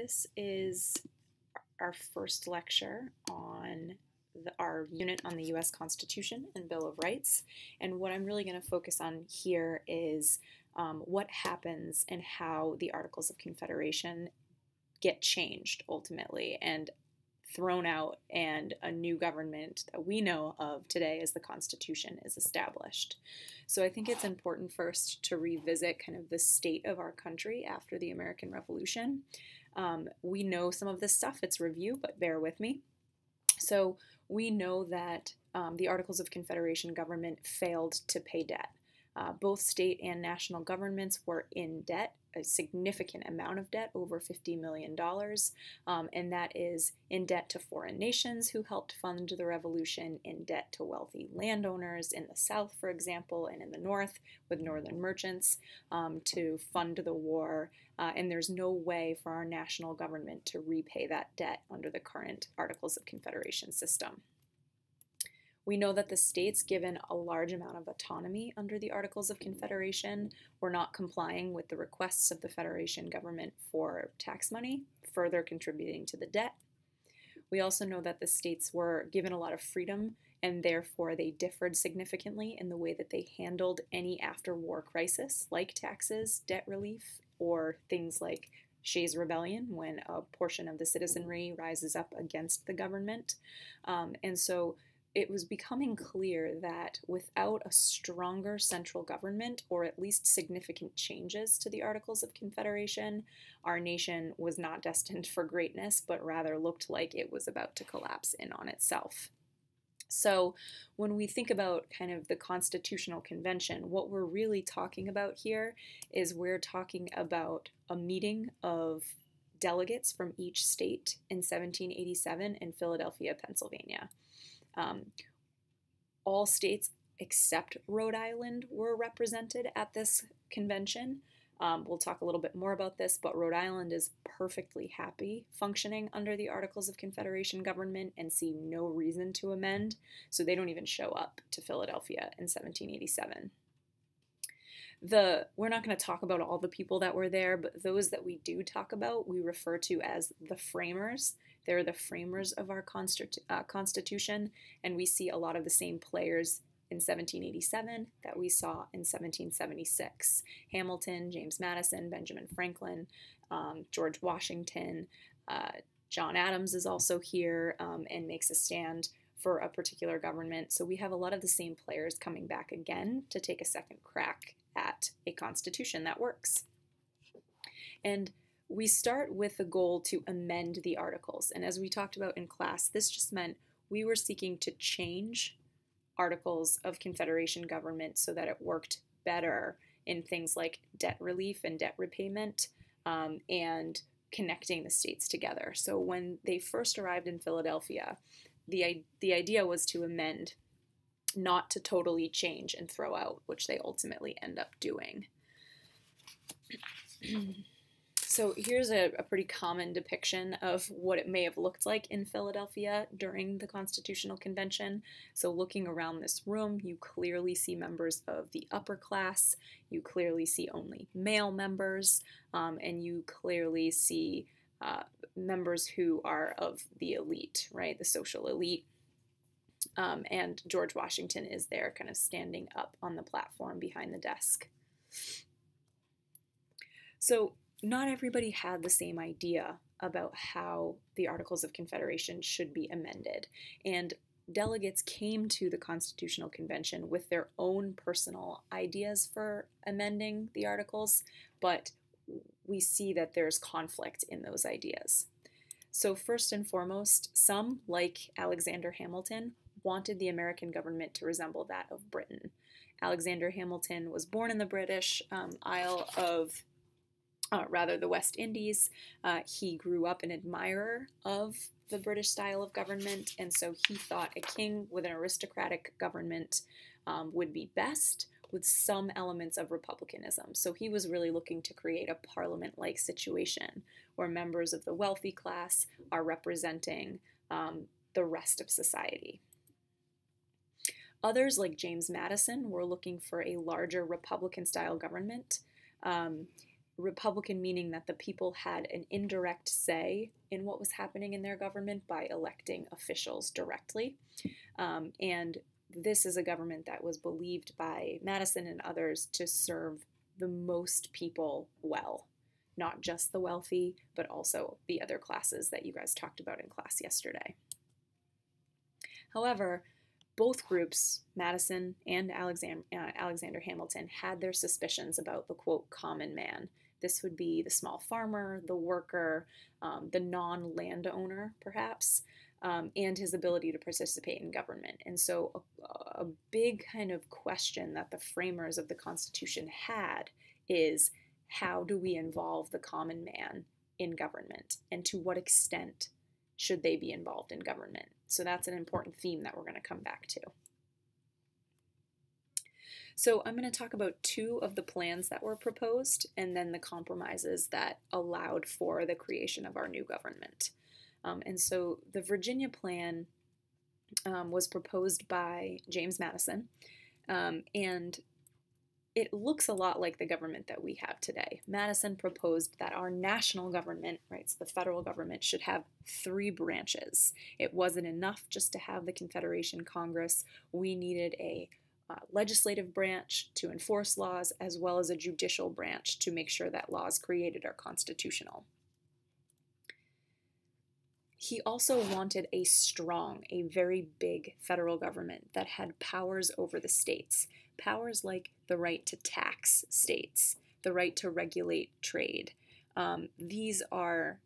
This is our first lecture on our unit on the U.S. Constitution and Bill of Rights. And what I'm really going to focus on here is what happens and how the Articles of Confederation get changed ultimately and thrown out, and a new government that we know of today as the Constitution is established. So I think it's important first to revisit kind of the state of our country after the American Revolution. We know some of this stuff, it's review, but bear with me. So we know that the Articles of Confederation government failed to pay debt. Both state and national governments were in debt, a significant amount of debt, over $50 million, and that is in debt to foreign nations who helped fund the revolution, in debt to wealthy landowners in the South, for example, and in the North with northern merchants to fund the war, and there's no way for our national government to repay that debt under the current Articles of Confederation system. We know that the states, given a large amount of autonomy under the Articles of Confederation, were not complying with the requests of the Federation government for tax money, further contributing to the debt. We also know that the states were given a lot of freedom, and therefore they differed significantly in the way that they handled any after-war crisis, like taxes, debt relief, or things like Shays' Rebellion, when a portion of the citizenry rises up against the government. And so it was becoming clear that without a stronger central government, or at least significant changes to the Articles of Confederation, our nation was not destined for greatness, but rather looked like it was about to collapse in on itself. So when we think about kind of the Constitutional Convention, what we're really talking about here is we're talking about a meeting of delegates from each state in 1787 in Philadelphia, Pennsylvania. All states except Rhode Island were represented at this convention. We'll talk a little bit more about this, but Rhode Island is perfectly happy functioning under the Articles of Confederation government and see no reason to amend, so they don't even show up to Philadelphia in 1787. We're not going to talk about all the people that were there, but those that we do talk about, we refer to as the framers. They're the framers of our Constitution, and we see a lot of the same players in 1787 that we saw in 1776. Hamilton, James Madison, Benjamin Franklin, George Washington, John Adams is also here and makes a stand for a particular government. So we have a lot of the same players coming back again to take a second crack at a constitution that works. And we start with the goal to amend the articles. And as we talked about in class, this just meant we were seeking to change Articles of Confederation government so that it worked better in things like debt relief and debt repayment and connecting the states together. So when they first arrived in Philadelphia, the idea was to amend, not to totally change and throw out, which they ultimately end up doing. So here's a pretty common depiction of what it may have looked like in Philadelphia during the Constitutional Convention. So looking around this room, you clearly see members of the upper class, you clearly see only male members, and you clearly see members who are of the elite, right, the social elite. And George Washington is there kind of standing up on the platform behind the desk. So not everybody had the same idea about how the Articles of Confederation should be amended, and delegates came to the Constitutional Convention with their own personal ideas for amending the Articles, but we see that there's conflict in those ideas. So first and foremost, some, like Alexander Hamilton, wanted the American government to resemble that of Britain. Alexander Hamilton was born in the British Isle of the West Indies. He grew up an admirer of the British style of government, and so he thought a king with an aristocratic government would be best, with some elements of republicanism. So he was really looking to create a parliament-like situation where members of the wealthy class are representing the rest of society. Others, like James Madison, were looking for a larger Republican-style government. Republican meaning that the people had an indirect say in what was happening in their government by electing officials directly. And this is a government that was believed by Madison and others to serve the most people well, not just the wealthy, but also the other classes that you guys talked about in class yesterday. However, both groups, Madison and Alexander Hamilton, had their suspicions about the, quote, common man. This would be the small farmer, the worker, the non-landowner, perhaps, and his ability to participate in government. And so a big kind of question that the framers of the Constitution had is, how do we involve the common man in government, and to what extent should they be involved in government? So that's an important theme that we're going to come back to. So I'm going to talk about two of the plans that were proposed and then the compromises that allowed for the creation of our new government. And so the Virginia plan was proposed by James Madison, and it looks a lot like the government that we have today. Madison proposed that our national government, right, so the federal government, should have 3 branches. It wasn't enough just to have the Confederation Congress. We needed a legislative branch to enforce laws, as well as a judicial branch to make sure that laws created are constitutional. He also wanted a strong, a very big federal government that had powers over the states. Powers like the right to tax states, the right to regulate trade. These are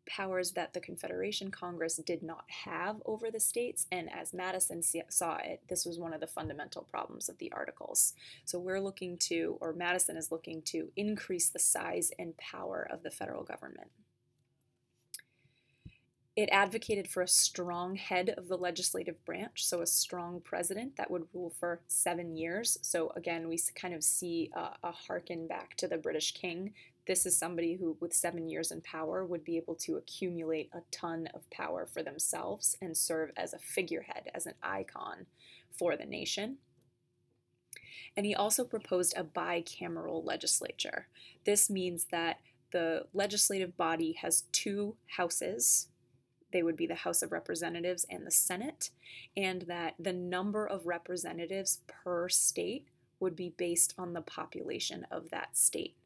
powers that the Confederation Congress did not have over the states, and as Madison saw it, this was one of the fundamental problems of the Articles. So we're looking to, or Madison is looking to, increase the size and power of the federal government. It advocated for a strong head of the legislative branch, so a strong president that would rule for 7 years. So again, we kind of see a harken back to the British king. This is somebody who, with 7 years in power, would be able to accumulate a ton of power for themselves and serve as a figurehead, as an icon for the nation. And he also proposed a bicameral legislature. This means that the legislative body has 2 houses. They would be the House of Representatives and the Senate, and that the number of representatives per state would be based on the population of that state.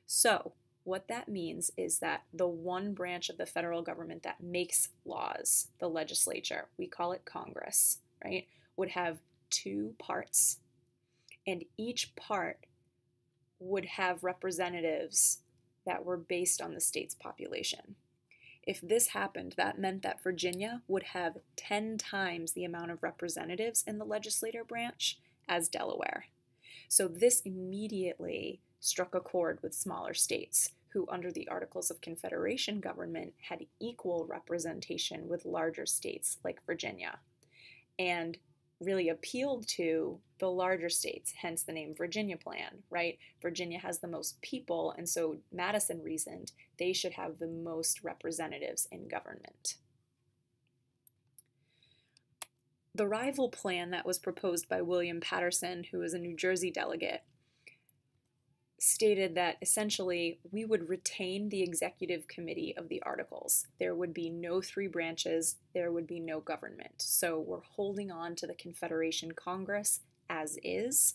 So what that means is that the one branch of the federal government that makes laws, the legislature, we call it Congress, right, would have 2 parts, and each part would have representatives that were based on the state's population. If this happened, that meant that Virginia would have 10 times the amount of representatives in the legislative branch as Delaware. So this immediately struck a chord with smaller states, who under the Articles of Confederation government had equal representation with larger states like Virginia, and really appealed to the larger states, hence the name Virginia Plan, right? Virginia has the most people, and so Madison reasoned they should have the most representatives in government. The rival plan that was proposed by William Paterson, who was a New Jersey delegate, stated that essentially we would retain the executive committee of the Articles. There would be no 3 branches, there would be no government. So we're holding on to the Confederation Congress as is.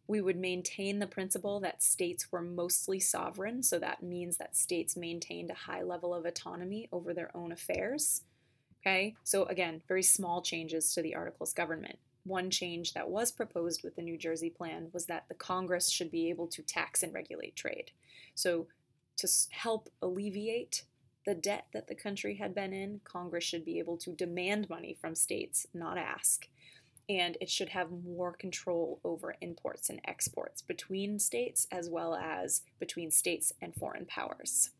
We would maintain the principle that states were mostly sovereign, so that means that states maintained a high level of autonomy over their own affairs. Okay, so again, very small changes to the Articles government. One change that was proposed with the New Jersey plan was that the Congress should be able to tax and regulate trade. So to help alleviate the debt that the country had been in, Congress should be able to demand money from states, not ask. And it should have more control over imports and exports between states, as well as between states and foreign powers.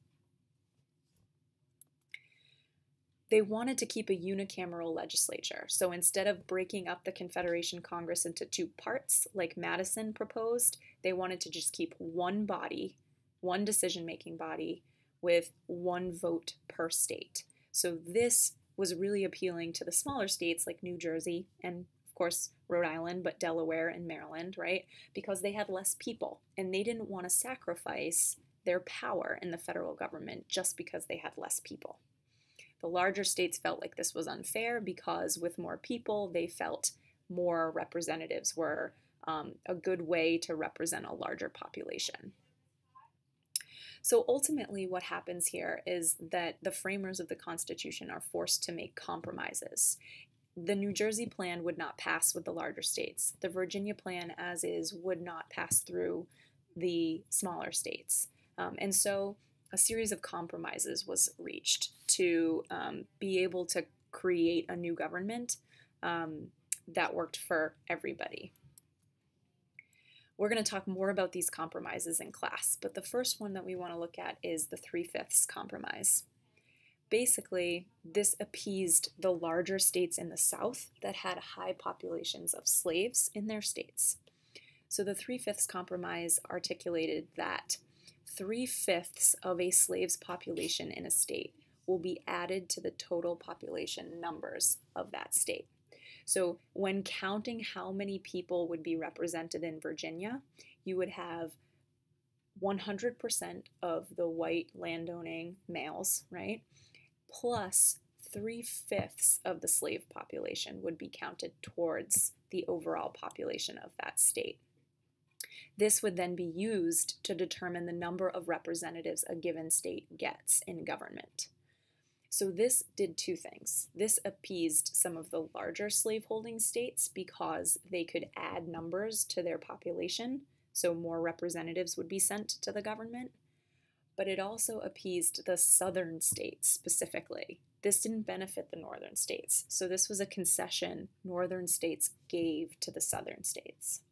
They wanted to keep a unicameral legislature. So instead of breaking up the Confederation Congress into 2 parts, like Madison proposed, they wanted to just keep one body, one decision-making body, with 1 vote per state. So this was really appealing to the smaller states like New Jersey and, of course, Rhode Island, but Delaware and Maryland, right? Because they had less people and they didn't want to sacrifice their power in the federal government just because they had less people. The larger states felt like this was unfair because with more people, they felt more representatives were a good way to represent a larger population. So ultimately, what happens here is that the framers of the Constitution are forced to make compromises. The New Jersey plan would not pass with the larger states. The Virginia plan, as is, would not pass through the smaller states. And so a series of compromises was reached to be able to create a new government that worked for everybody. We're going to talk more about these compromises in class, but the first one that we want to look at is the 3/5 compromise. Basically, this appeased the larger states in the South that had high populations of slaves in their states. So the 3/5 compromise articulated that 3/5 of a slave's population in a state will be added to the total population numbers of that state. So when counting how many people would be represented in Virginia, you would have 100% of the white landowning males, right? Plus 3/5 of the slave population would be counted towards the overall population of that state. This would then be used to determine the number of representatives a given state gets in government. So this did two things. This appeased some of the larger slaveholding states because they could add numbers to their population, so more representatives would be sent to the government. But it also appeased the southern states specifically. This didn't benefit the northern states, so this was a concession northern states gave to the southern states.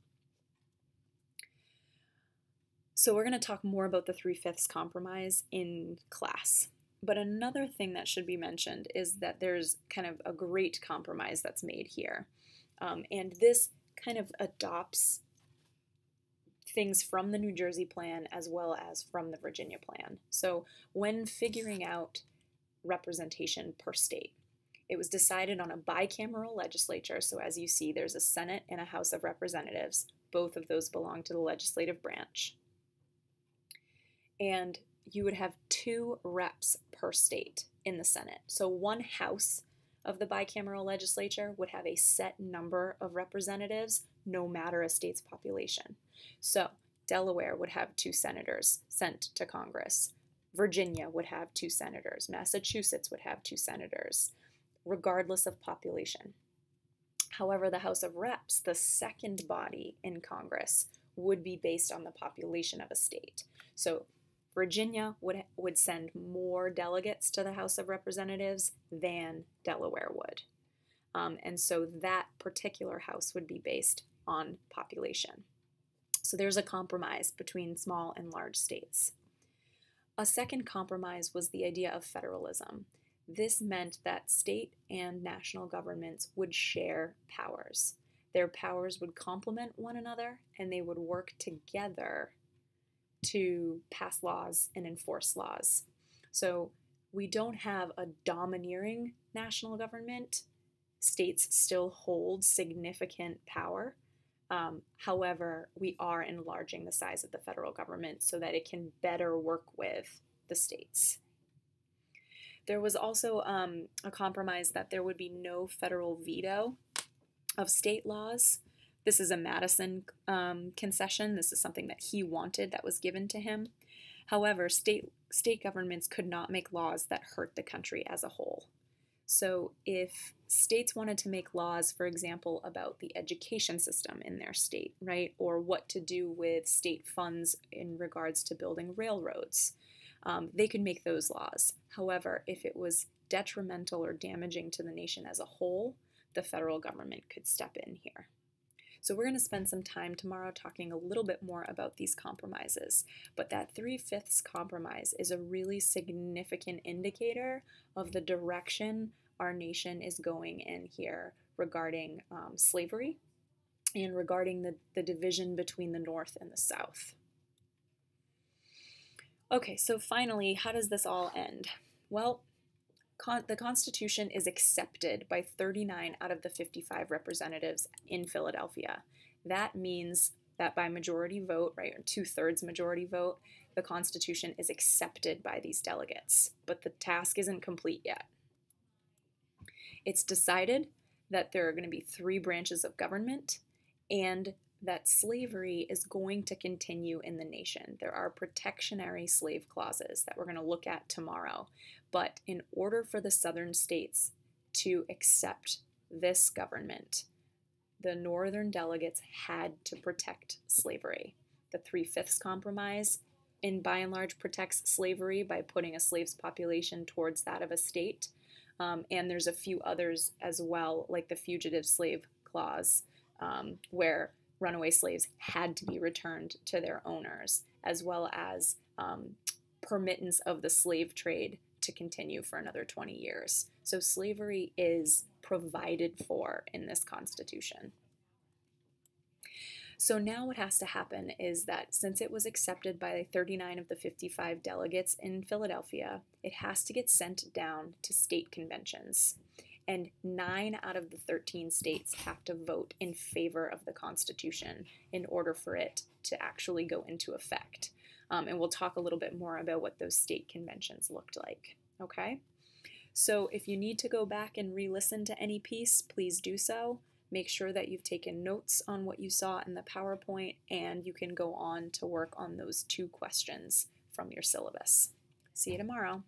So we're going to talk more about the 3/5 compromise in class. But another thing that should be mentioned is that there's kind of a great compromise that's made here. And this kind of adopts things from the New Jersey plan as well as from the Virginia plan. So when figuring out representation per state, it was decided on a bicameral legislature. So as you see, there's a Senate and a House of Representatives. Both of those belong to the legislative branch. And you would have 2 reps per state in the Senate. So one house of the bicameral legislature would have a set number of representatives, no matter a state's population. So Delaware would have 2 senators sent to Congress. Virginia would have 2 senators. Massachusetts would have 2 senators, regardless of population. However, the House of Reps, the second body in Congress, would be based on the population of a state. So Virginia would send more delegates to the House of Representatives than Delaware would. And so that particular house would be based on population. So there's a compromise between small and large states. A second compromise was the idea of federalism. This meant that state and national governments would share powers. Their powers would complement one another, and they would work together to pass laws and enforce laws. So we don't have a domineering national government. States still hold significant power. However, we are enlarging the size of the federal government so that it can better work with the states. There was also a compromise that there would be no federal veto of state laws. This is a Madison concession. This is something that he wanted that was given to him. However, state governments could not make laws that hurt the country as a whole. So if states wanted to make laws, for example, about the education system in their state, right, or what to do with state funds in regards to building railroads, they could make those laws. However, if it was detrimental or damaging to the nation as a whole, the federal government could step in here. So we're going to spend some time tomorrow talking a little bit more about these compromises, but that 3/5 compromise is a really significant indicator of the direction our nation is going in here regarding slavery and regarding the division between the North and the South. Okay, so finally, how does this all end? Well, the Constitution is accepted by 39 out of the 55 representatives in Philadelphia. That means that by majority vote, right, or 2/3 majority vote, the Constitution is accepted by these delegates. But the task isn't complete yet. It's decided that there are going to be 3 branches of government and that slavery is going to continue in the nation. There are protectionary slave clauses that we're going to look at tomorrow. But in order for the southern states to accept this government, the northern delegates had to protect slavery. The 3/5 Compromise, by and large, protects slavery by putting a slave's population towards that of a state. And there's a few others as well, like the Fugitive Slave Clause, where runaway slaves had to be returned to their owners, as well as permittance of the slave trade to continue for another 20 years. So slavery is provided for in this Constitution. So now what has to happen is that since it was accepted by 39 of the 55 delegates in Philadelphia, it has to get sent down to state conventions. And 9 out of the 13 states have to vote in favor of the Constitution in order for it to actually go into effect. And we'll talk a little bit more about what those state conventions looked like, okay? So if you need to go back and re-listen to any piece, please do so. Make sure that you've taken notes on what you saw in the PowerPoint, and you can go on to work on those 2 questions from your syllabus. See you tomorrow.